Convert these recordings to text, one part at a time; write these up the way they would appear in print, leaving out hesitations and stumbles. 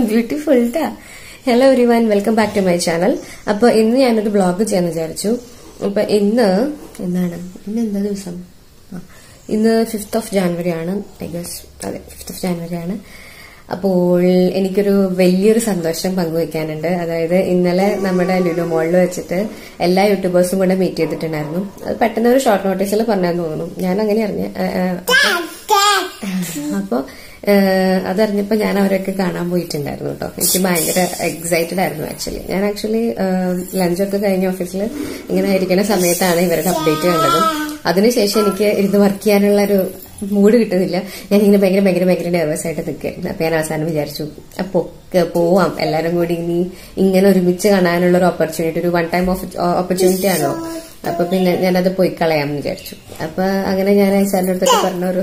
Beautiful ട്ടാ. Hello everyone, welcome back to my channel. അപ്പൊ ഇന്ന് ഞാനൊരു വ്ളോഗ് ചെയ്യാന്ന് വിചാരിച്ചു. അപ്പൊ ഇന്ന് എന്താ ദിവസം? ഇന്ന് 5th of January ആണ്, ഐ ഗസ്. അതെ, 5th of January ആണ്. അപ്പോൾ എനിക്കൊരു വലിയൊരു സന്തോഷം പങ്കുവെക്കാനുണ്ട്. അതായത് ഇന്നലെ നമ്മുടെ ലുലു മോളിൽ വെച്ചിട്ട് എല്ലാ യൂട്യൂബേഴ്സും കൂടെ മീറ്റ് ചെയ്തിട്ടുണ്ടായിരുന്നു. അത് പെട്ടെന്ന് ഒരു ഷോർട്ട് നോട്ടീസിൽ പറഞ്ഞാന്ന് തോന്നുന്നു. ഞാൻ അങ്ങനെ അറിഞ്ഞ. അപ്പൊ അതറിഞ്ഞപ്പോ ഞാൻ അവരൊക്കെ കാണാൻ പോയിട്ടുണ്ടായിരുന്നു കേട്ടോ. എനിക്ക് ഭയങ്കര എക്സൈറ്റഡ് ആയിരുന്നു. ഞാൻ ആക്ച്വലി ലഞ്ചൊക്കെ കഴിഞ്ഞ ഓഫീസിൽ ഇങ്ങനെ ഇരിക്കുന്ന സമയത്താണ് ഇവരുടെ അപ്ഡേറ്റ് കണ്ടത്. അതിനുശേഷം എനിക്ക് ഇരുന്ന് വർക്ക് ചെയ്യാനുള്ള ഒരു മൂഡ് കിട്ടുന്നില്ല. ഞാനിങ്ങനെ ഭയങ്കര നെർവസ് ആയിട്ട് നിൽക്കായിരുന്നു. അപ്പൊ ഞാൻ അവസാനം വിചാരിച്ചു അപ്പൊ പോവാം, എല്ലാരും കൂടി ഇനി ഇങ്ങനെ ഒരുമിച്ച് കാണാനുള്ള ഒരു ഓപ്പർച്യൂണിറ്റി, ഒരു വൺ ടൈം ഓപ്പർച്യൂണിറ്റി ആണോ. അപ്പൊ പിന്നെ ഞാനത് പോയി കളയാമെന്ന് വിചാരിച്ചു. അപ്പൊ അങ്ങനെ ഞാൻ ഐസാറിന്റെ അടുത്തൊക്കെ പറഞ്ഞ ഒരു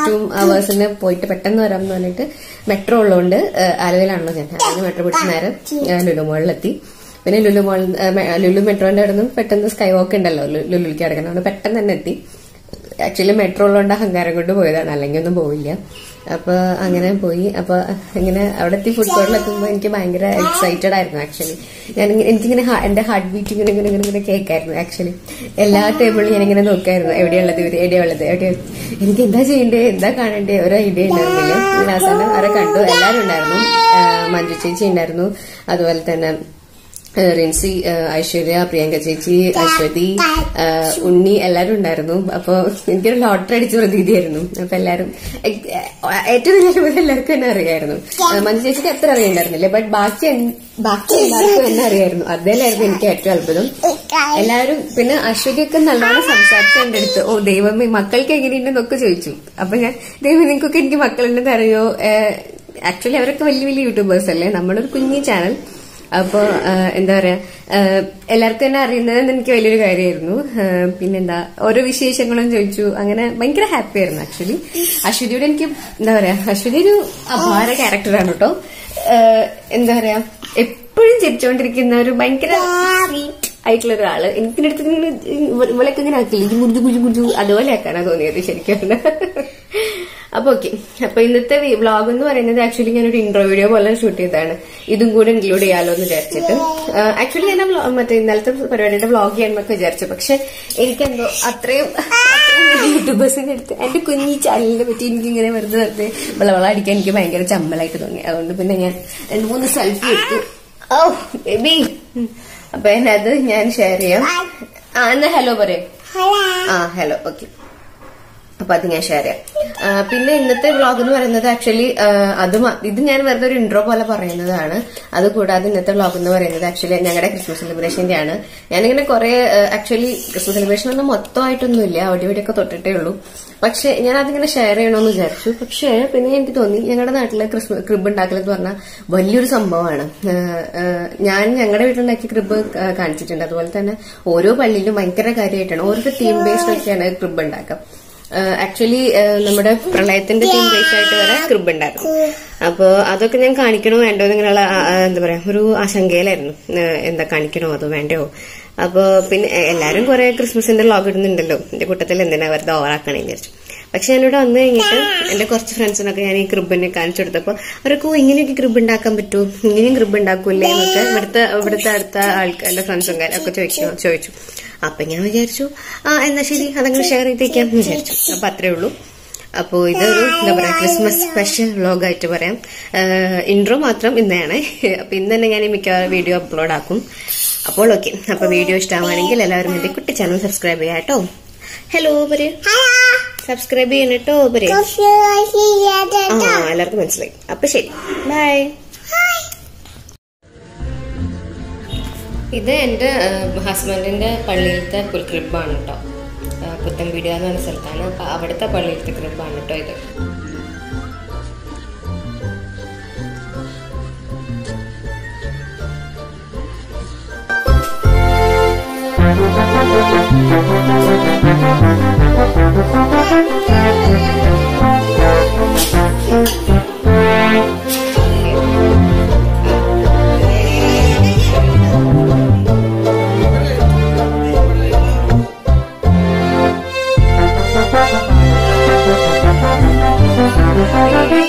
2 hours പോയിട്ട് പെട്ടെന്ന് വരാമെന്ന് പറഞ്ഞിട്ട് മെട്രോ ഉള്ളതുകൊണ്ട് ആലുവയിലാണല്ലോ ഞാൻ. അതിന് മെട്രോ പിടിച്ച് നേരെ ലുലു മോളിലെത്തി. പിന്നെ ലുലു മെട്രോന്റെ അവിടെ നിന്നും പെട്ടെന്ന് സ്കൈ വാക്ക് ഉണ്ടല്ലോ ലുലുവിലേക്ക് കിടക്കണം, അവിടെ പെട്ടെന്ന് തന്നെ എത്തി. ആക്ച്വലി മെട്രോ ഉള്ളതുകൊണ്ട് അഹങ്കാരം കൊണ്ട് പോയതാണ്, അല്ലെങ്കിൽ ഒന്നും പോവില്ല. അപ്പൊ അങ്ങനെ പോയി. അപ്പൊ ഇങ്ങനെ അവിടെ എത്തി ഫുഡ് കോർട്ടിലെത്തുമ്പോൾ എനിക്ക് ഭയങ്കര എക്സൈറ്റഡ് ആയിരുന്നു. ആക്ച്വലി എനിക്കിങ്ങനെ എന്റെ ഹാർട്ട് ബീറ്റ് ഇങ്ങനെ കേൾക്കായിരുന്നു. ആക്ച്വലി എല്ലാ ടേബിളിലും ഞാനിങ്ങനെ നോക്കായിരുന്നു, എവിടെയുള്ളത് എനിക്ക് എന്താ ചെയ്യണ്ടേ, എന്താ കാണണ്ടേ, ഒരു ഐഡിയ ഉണ്ടായിരുന്നില്ല. ഇങ്ങനെ അവസാനം അവരെ കണ്ടു. എല്ലാവരും ഉണ്ടായിരുന്നു. മഞ്ജു ചേച്ചി ഉണ്ടായിരുന്നു, അതുപോലെ തന്നെ റിൻസി, ഐശ്വര്യ, പ്രിയങ്ക ചേച്ചി, അശ്വതി, ഉണ്ണി, എല്ലാരും ഉണ്ടായിരുന്നു. അപ്പൊ എനിക്കൊരു ലോട്ടറി അടിച്ച പ്രതീതിയായിരുന്നു. അപ്പൊ എല്ലാരും ഏറ്റവും വലിയ എല്ലാവർക്കും എന്നെ അറിയായിരുന്നു. മഞ്ജു ചേച്ചിക്ക് അത്ര അറിയണ്ടായിരുന്നില്ല, ബട്ട് ബാക്കി എല്ലാവർക്കും എന്നെ അറിയായിരുന്നു. അതേലായിരുന്നു എനിക്ക് ഏറ്റവും അത്ഭുതം. എല്ലാവരും പിന്നെ അശ്വതിയൊക്കെ നല്ലോണം സംസാരിച്ചു എന്റെ അടുത്ത്. ഓ ദൈവമേ, മക്കൾക്ക് എങ്ങനെയുണ്ടെന്നൊക്കെ ചോദിച്ചു. അപ്പൊ ഞാൻ ദൈവം നിങ്ങൾക്കൊക്കെ എനിക്ക് മക്കളുണ്ടെന്ന് അറിയോ. ആക്ച്വലി അവരൊക്കെ വലിയ യൂട്യൂബേഴ്സ് അല്ലേ, നമ്മളൊരു കുഞ്ഞി ചാനൽ. അപ്പൊ എന്താ പറയാ, എല്ലാവർക്കും തന്നെ അറിയുന്നത് എനിക്ക് വലിയൊരു കാര്യമായിരുന്നു. പിന്നെന്താ, ഓരോ വിശേഷങ്ങളും ചോദിച്ചു. അങ്ങനെ ഭയങ്കര ഹാപ്പി ആയിരുന്നു. ആക്ച്വലി അശ്വതിയോട് എനിക്ക് എന്താ പറയാ, അശ്വതി ഒരു അപാര ക്യാരക്ടറാണ് കേട്ടോ. എന്താ പറയാ, എപ്പോഴും ചിരിച്ചുകൊണ്ടിരിക്കുന്ന ഒരു ഭയങ്കര സ്വീറ്റ് ആയിട്ടുള്ള ഒരാള്. എനിക്കിന്റെ അടുത്ത് ഇവളൊക്കെ ഇങ്ങനെ ആക്കില്ല, കുഞ്ഞു അതുപോലെ ആക്കാനാ തോന്നിയത് ശരിക്കും. അപ്പൊ ഓക്കെ. അപ്പൊ ഇന്നത്തെ വ്ളോഗ് എന്ന് പറയുന്നത് ആക്ച്വലി ഞാനൊരു ഇൻട്രോ വീഡിയോ പോലെ ഷൂട്ട് ചെയ്തതാണ്. ഇതും കൂടെ ഇൻക്ലൂഡ് ചെയ്യാലോ എന്ന് വിചാരിച്ചിട്ട്. ആക്ച്വലി ഞാൻ മറ്റേ ഇന്നലത്തെ പരിപാടിയുടെ വ്ളോഗ് ചെയ്യാനൊക്കെ വിചാരിച്ചു. പക്ഷെ എനിക്കെന്തോ അത്രയും യൂട്യൂബേഴ്സിന്റെ അടുത്ത് എന്റെ കുഞ്ഞി ചാനലിനെ പറ്റി എനിക്കിങ്ങനെ വെറുതെ വിളവളടിക്കാൻ എനിക്ക് ഭയങ്കര ചമ്മലായിട്ട് തോന്നി. അതുകൊണ്ട് പിന്നെ ഞാൻ 2-3 സെൽഫി എടുത്തു. ഓ ബേബി. അപ്പൊ അത് ഞാൻ ഷെയർ ചെയ്യാം. എന്നാ ഹലോ പറയാം. ഹലോ. ഓക്കെ. അപ്പൊ അത് ഞാൻ ഷെയർ ചെയ്യാം. പിന്നെ ഇന്നത്തെ വ്ളോഗ് എന്ന് പറയുന്നത് ആക്ച്വലി ഇത് ഞാൻ വെറുതെ ഒരു ഇൻട്രോ പോലെ പറയുന്നതാണ്. അതുകൂടാതെ ഇന്നത്തെ വ്ളോഗ് എന്ന് പറയുന്നത് ആക്ച്വലി ഞങ്ങളുടെ ക്രിസ്മസ് സെലിബ്രേഷന്റെ ആണ്. ഞാനിങ്ങനെ കുറെ ആക്ച്വലി ക്രിസ്മസ് സെലിബ്രേഷൻ ഒന്നും മൊത്തമായിട്ടൊന്നുമില്ല, അവിടെയൊക്കെ തൊട്ടിട്ടേ ഉള്ളൂ. പക്ഷെ ഞാൻ അതിങ്ങനെ ഷെയർ ചെയ്യണമെന്ന് വിചാരിച്ചു. പക്ഷെ പിന്നെ എനിക്ക് തോന്നി ഞങ്ങളുടെ നാട്ടിലെ ക്രിബ് ഉണ്ടാക്കലെന്ന് പറഞ്ഞാൽ വലിയൊരു സംഭവമാണ്. ഞാൻ ഞങ്ങളുടെ വീട്ടിലുണ്ടാക്കിയ ക്രിബ് കാണിച്ചിട്ടുണ്ട്. അതുപോലെ തന്നെ ഓരോ പള്ളിയിലും ഭയങ്കര കാര്യമായിട്ടാണ്, ഓരോ തീം ബേസ്ഡ് ഒക്കെയാണ് ക്രിബ് ഉണ്ടാക്കുക. ആക്ച്വലി നമ്മുടെ പ്രളയത്തിന്റെ തീം ബേസ് ആയിട്ട് വരെ ക്രിബ് ഉണ്ടായിരുന്നു. അപ്പൊ അതൊക്കെ ഞാൻ കാണിക്കണോ വേണ്ടോ എന്നിങ്ങനെയുള്ള എന്താ പറയാ ഒരു ആശങ്കയിലായിരുന്നു. എന്താ കാണിക്കണോ അതോ വേണ്ടയോ. അപ്പൊ പിന്നെ എല്ലാരും കുറെ ക്രിസ്മസിന്റെ വ്ളോഗ് ഇടുന്നുണ്ടല്ലോ, എന്റെ കൂട്ടത്തിൽ എന്തിനാ വെറുതെ ഓവറാക്കണേന്ന് വിചാരിച്ചു. പക്ഷെ ഞാനിവിടെ വന്നു കഴിഞ്ഞിട്ട് എന്റെ കുറച്ച് ഫ്രണ്ട്സിനൊക്കെ ഞാൻ ഈ ക്രിബിനെ കാണിച്ചു കൊടുത്തപ്പോ അവരൊക്കെ ഇങ്ങനെയൊക്കെ ക്രിബ് ഉണ്ടാക്കാൻ പറ്റുമോ, ഇങ്ങനെയും ക്രിബ് ഉണ്ടാക്കൂല്ലേ എന്നൊക്കെ ഇവിടുത്തെ അടുത്ത എന്റെ ഫ്രണ്ട്സും ഒക്കെ ചോദിച്ചു. അപ്പൊ ഞാൻ വിചാരിച്ചു എന്നാ ശരി അതങ്ങനെ ഷെയർ ചെയ്തേക്കാന്ന് വിചാരിച്ചു. അപ്പൊ അത്രേ ഉള്ളൂ. അപ്പോ ഇതൊരു എന്താ പറയാ ക്രിസ്മസ് സ്പെഷ്യൽ വ്ളോഗായിട്ട് പറയാം. ഇൻട്രോ മാത്രം ഇന്നാണ്. അപ്പൊ ഇന്ന് തന്നെ ഞാൻ മിക്കവാറും വീഡിയോ അപ്ലോഡ് ആക്കും. അപ്പോൾ ഓക്കെ. അപ്പൊ വീഡിയോ ഇഷ്ടമാണെങ്കിൽ എല്ലാവരും എന്റെ കുട്ടി ചാനൽ സബ്സ്ക്രൈബ് ചെയ്യാം കേട്ടോ. ഹലോ പറയൂ, സബ്സ്ക്രൈബ് ചെയ്യണം കേട്ടോ പറയൂ. എല്ലാവർക്കും മനസ്സിലായി. അപ്പൊ ശരി, ബൈ. ഇത് എന്റെ ഹസ്ബൻഡിന്റെ പള്ളിയിലത്തെ ക്രിബാണ് കേട്ടോ. പുത്തൻപീടിക എന്ന് പറഞ്ഞ സ്ഥലത്താണ്. അപ്പൊ അവിടുത്തെ പള്ളിയിലത്തെ ക്രിബാണ് കേട്ടോ ഇത്.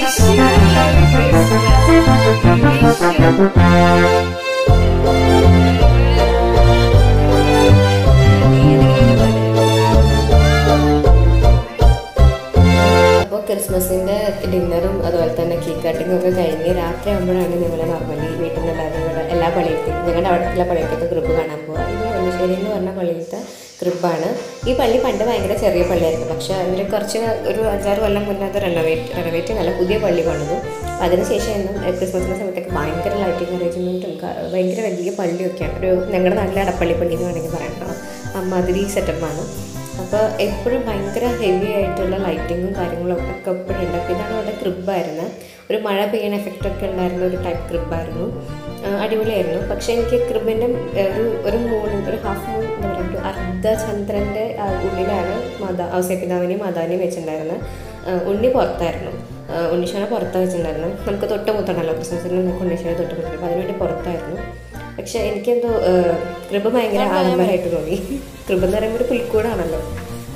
Yes. ക്രിസ്മസിൻ്റെ ഡിന്നറും അതുപോലെ തന്നെ കേക്ക് കട്ടിങ്ങും ഒക്കെ കഴിഞ്ഞ് രാത്രി ആകുമ്പോഴാണ് ഞങ്ങൾ നോർമലി വീട്ടിൽ നിന്ന് എല്ലാവരും എല്ലാ പള്ളിയിലത്തേക്കും ഞങ്ങളുടെ അവിടെയുള്ള പള്ളിയിലത്തേക്ക് ക്രിബ് കാണാൻ പോകുക. ഇത് വെള്ളിശ്ശേരി എന്ന് പറഞ്ഞ പള്ളിയിലത്തെ ക്രിബാണ്. ഈ പള്ളി പണ്ട് ഭയങ്കര ചെറിയ പള്ളിയായിരുന്നു. പക്ഷേ അവർ കുറച്ച് ഒരു 5-6 കൊല്ലം മുന്നേ അത് റെനോവേറ്റ് നല്ല പുതിയ പള്ളി പണിതു. അതിനുശേഷം എന്നും ക്രിസ്മസിൻ്റെ സമയത്തൊക്കെ ഭയങ്കര ലൈറ്റിംഗ് അറേഞ്ച്മെൻറ്റും ഭയങ്കര വലിയ പള്ളിയൊക്കെയാണ്. ഒരു ഞങ്ങളുടെ നാട്ടിലെ അടപ്പള്ളി പള്ളി എന്ന് വേണമെങ്കിൽ പറയാം. അമ്മാതിരി സെറ്റപ്പാണ്. അപ്പോൾ എപ്പോഴും ഭയങ്കര ഹെവി ആയിട്ടുള്ള ലൈറ്റിങ്ങും കാര്യങ്ങളൊക്കെ എപ്പോഴും ഉണ്ട്. അപ്പോൾ ഇതാണ് അവിടെ ക്രിബായിരുന്നു. ഒരു മഴ പെയ്യണ എഫക്റ്റൊക്കെ ഉണ്ടായിരുന്ന ഒരു ടൈപ്പ് ക്രിബായിരുന്നു. അടിപൊളിയായിരുന്നു. പക്ഷേ എനിക്ക് ക്രിബിൻ്റെ ഒരു ഹാഫ് മൂൺ എന്താ പറയുക, ഒരു അർദ്ധചന്ദ്രൻ്റെ ഉള്ളിലാണ് ഔസേപ്പിതാവിനെയും മാതാവിനെയും വെച്ചിട്ടുണ്ടായിരുന്നത്. ഉണ്ണി പുറത്തായിരുന്നു. ഉണ്ണീശ്വരനെ പുറത്താണ് വെച്ചിട്ടുണ്ടായിരുന്നു. നമുക്ക് തൊട്ട് മുത്തണല്ലോ ക്രിസ്മസിന് നമുക്ക് ഉണ്ണീശ്വരനെ തൊട്ട് മുത്തണം. അപ്പോൾ അതിനുവേണ്ടി പുറത്തായിരുന്നു. പക്ഷെ എനിക്കെന്തോ ക്രിബ് ഭയങ്കര ആഡംബരമായിട്ട് തോന്നി. ക്രിബ് എന്ന് പറയുമ്പോൾ ഒരു പുൽക്കൂടാണല്ലോ.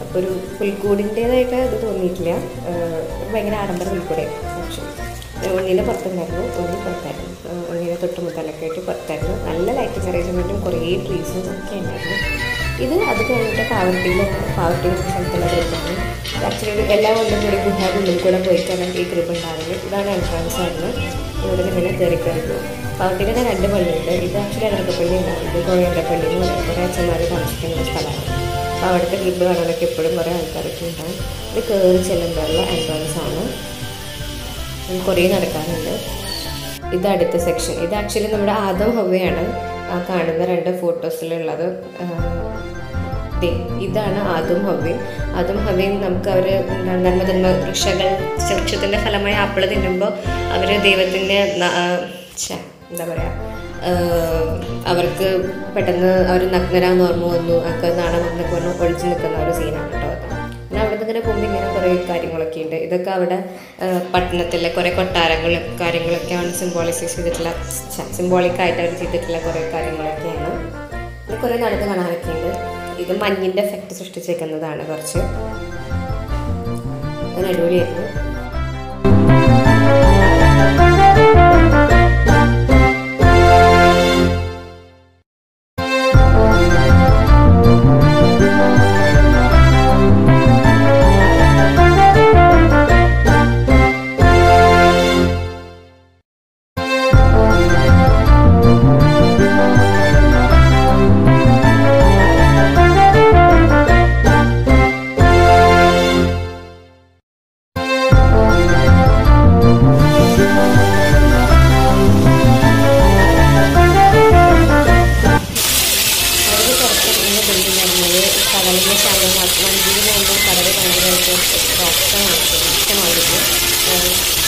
അപ്പോൾ ഒരു പുൽക്കൂടിൻ്റേതായിട്ട് ഇത് തോന്നിയിട്ടില്ല. ഭയങ്കര ആഡംബര പുൽക്കൂടായിരുന്നു. പക്ഷേ ഉണ്ണീൻ്റെ പുറത്തുണ്ടായിരുന്നു. ഉണ്ണി പുറത്തായിരുന്നു. ഉണ്ണീനെ തൊട്ട് മുത്തലൊക്കെ ആയിട്ട് പുറത്തായിരുന്നു. നല്ല ലൈറ്റിംഗ് അറേഞ്ച്മെൻറ്റും കുറേ ട്രീസും ഒക്കെ ഉണ്ടായിരുന്നു. ഇത് അത് കഴിഞ്ഞിട്ട് പാവർട്ടിയിൽ സ്ഥലത്തുള്ള ഗ്രൂപ്പാണ്. ആക്ച്വലി എല്ലാ കൊണ്ടും കൂടി ഗുഹാബ് ഉള്ളിൽ കൂടെ പോയിട്ടാണ് ഈ ഗ്രൂപ്പ് ഉണ്ടാകുന്നത്. ഇതാണ് എൻട്രൻസ് ആയിരുന്നു. ഇവിടെ ഇങ്ങനെ കയറിക്കയറുന്നു. പാവർട്ടിയിൽ തന്നെ 2 പള്ളിയുണ്ട്. ഇത് ആക്ച്വലി അടക്കപ്പള്ളി ഉണ്ടാകും. ഇത് ഗോയണ്ടപ്പള്ളി എന്ന് പറയും. കുറേ അച്ഛന്മാർ താമസിക്കുന്ന ഒരു സ്ഥലമാണ്. അപ്പോൾ അവിടുത്തെ ഗ്രൂപ്പ് കാണാനൊക്കെ എപ്പോഴും കുറേ ആൾക്കാരൊക്കെ ഉണ്ടാകും. ഇത് കയറി ചെല്ലുമ്പോഴുള്ള എൻട്രൻസ് ആണ്. കുറേ നടക്കാറുണ്ട്. ഇത് അടുത്ത സെക്ഷൻ. ഇത് ആക്ച്വലി നമ്മുടെ ആദം ഹവ്വയാണ് കാണുന്ന 2 ഫോട്ടോസിലുള്ളത്. ഇതാണ് ആദും ഹവ്വയും നമുക്ക് അവർ നന്മ വൃക്ഷത്തിൻ്റെ ഫലമായ ആപ്പിൾ തിന്നുമ്പോൾ അവർ ദൈവത്തിൻ്റെ എന്താ പറയുക, അവർക്ക് പെട്ടെന്ന് അവർ നഗ്നരാന്ന് ഓർമ്മ വന്നു, ഒക്കെ നാണം എന്നൊക്കെ പറഞ്ഞ് ഒളിച്ച് നിൽക്കുന്ന ഒരു സീനാണ് കേട്ടോ അത്. പിന്നെ അവിടെ നിന്ന് ഇങ്ങനെ പോകുമ്പോൾ ഇങ്ങനെ കുറേ കാര്യങ്ങളൊക്കെ ഉണ്ട്. ഇതൊക്കെ അവിടെ പട്ടണത്തിലെ കുറേ കൊട്ടാരങ്ങളും കാര്യങ്ങളൊക്കെയാണ് സിംബോളിക്കായിട്ട് അവർ ചെയ്തിട്ടുള്ള കുറേ കാര്യങ്ങളൊക്കെയാണ്. ഇത് കുറേ നടന്ന് കാണാനൊക്കെ ഉണ്ട്. ഇത് മഞ്ഞിൻ്റെ എഫക്റ്റ് സൃഷ്ടിച്ചേക്കുന്നതാണ്. കുറച്ച് അത് അടിപൊളിയായിരുന്നു. കടലിൻ്റെ ശാന്തം വഞ്ചിയിൽ പോകുമ്പോൾ കടൽ ഭയങ്കരമായിട്ട് ഇഷ്ടമായിരിക്കും.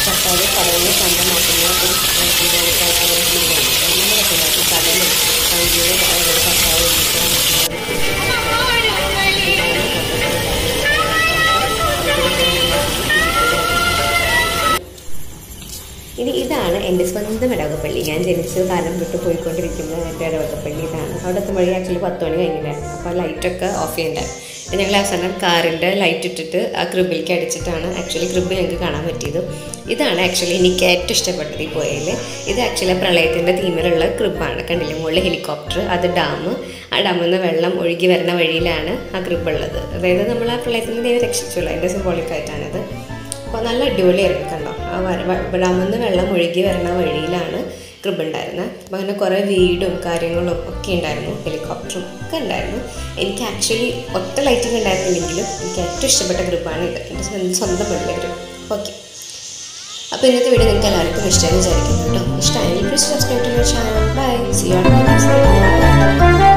കർത്താവ് കടലിനെ ശാന്തമാക്കുന്ന ഒരു സിംബോളിക്കായിട്ടുള്ള ഫീലാണ്. നല്ല രസമായിരിക്കും. കടലും വഞ്ചിയും കർത്താവ് ഇനി ഇതാണ് എൻ്റെ സ്വന്തം ഇടവകപ്പള്ളി. ഞാൻ ജനിച്ച കാലം തൊട്ട് പോയിക്കൊണ്ടിരിക്കുന്ന എൻ്റെ ഇടവകപ്പള്ളി ഇതാണ്. അവിടെ എത്തുമ്പോഴേ ആക്ച്വലി 10 മണി കഴിഞ്ഞിട്ടുണ്ടായിരുന്നു. അപ്പോൾ ലൈറ്റൊക്കെ ഓഫ് ചെയ്യണ്ടായിരുന്നു. ഞങ്ങൾ അവസാനം കാറിൻ്റെ ലൈറ്റ് ഇട്ടിട്ട് ആ ക്രിബിലേക്ക് അടിച്ചിട്ടാണ് ആക്ച്വലി ക്രിബ് ഞങ്ങൾക്ക് കാണാൻ പറ്റിയത്. ഇതാണ് ആക്ച്വലി എനിക്ക് ഏറ്റവും ഇഷ്ടപ്പെട്ടത് ഈ പോയതിൽ. ഇത് ആക്ച്വലി പ്രളയത്തിൻ്റെ തീമിലുള്ള ക്രിബാണ്. കണ്ടില്ലേ, മുകളിൽ ഹെലികോപ്റ്റർ, അത് ഡാം. ആ ഡാമിൽ നിന്ന് വെള്ളം ഒഴുകി വരുന്ന വഴിയിലാണ് ആ ക്രിബുള്ളത്. അതായത് നമ്മൾ ആ പ്രളയത്തിൻ്റെ ദൈവം രക്ഷിച്ചുള്ളൂ, അതിൻ്റെ സിംബോളിക്കായിട്ടാണിത്. അപ്പോൾ നല്ല അടിപൊളിയായിരുന്നു. കണ്ടോ, ആ ഡാമിൽ നിന്ന് വെള്ളം ഒഴുകി വരുന്ന വഴിയിലാണ് ക്രിബ് ഉണ്ടായിരുന്നത്. അപ്പോൾ അങ്ങനെ കുറേ വീടും കാര്യങ്ങളും ഒക്കെ ഉണ്ടായിരുന്നു, ഹെലികോപ്റ്ററും ഒക്കെ ഉണ്ടായിരുന്നു. എനിക്ക് ആക്ച്വലി ഒറ്റ ലൈറ്റിംഗ് ഉണ്ടായിരുന്നില്ലെങ്കിലും എനിക്ക് ഏറ്റവും ഇഷ്ടപ്പെട്ട ഗ്രൂപ്പാണ് ഇത്, എൻ്റെ സ്വന്തം ഉള്ള ഗ്രൂപ്പ്. ഓക്കെ, അപ്പോൾ ഇന്നത്തെ വീഡിയോ നിങ്ങൾക്ക് എല്ലാവർക്കും ഇഷ്ടമായി വിചാരിക്കുന്നു കേട്ടോ. ഇഷ്ടമായെങ്കിൽ please subscribe to my channel. Bye, see U.